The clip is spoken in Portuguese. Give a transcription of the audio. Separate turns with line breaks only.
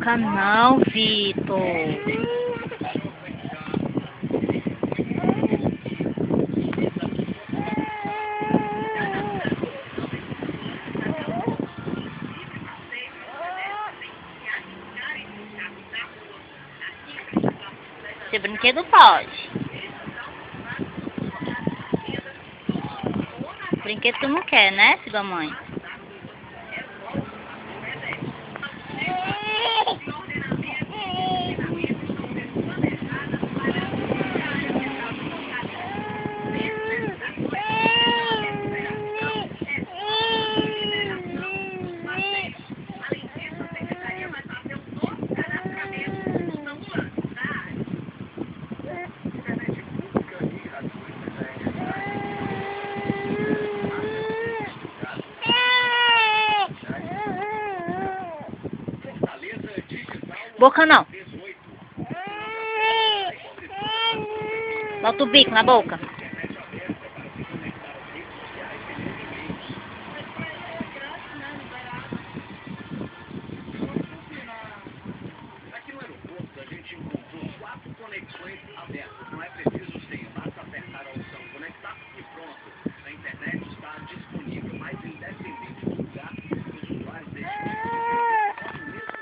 boca não, Vitor. Esse brinquedo pode. Brinquedo tu não quer, né, filho da mãe? Boca não. Bota o bico na boca.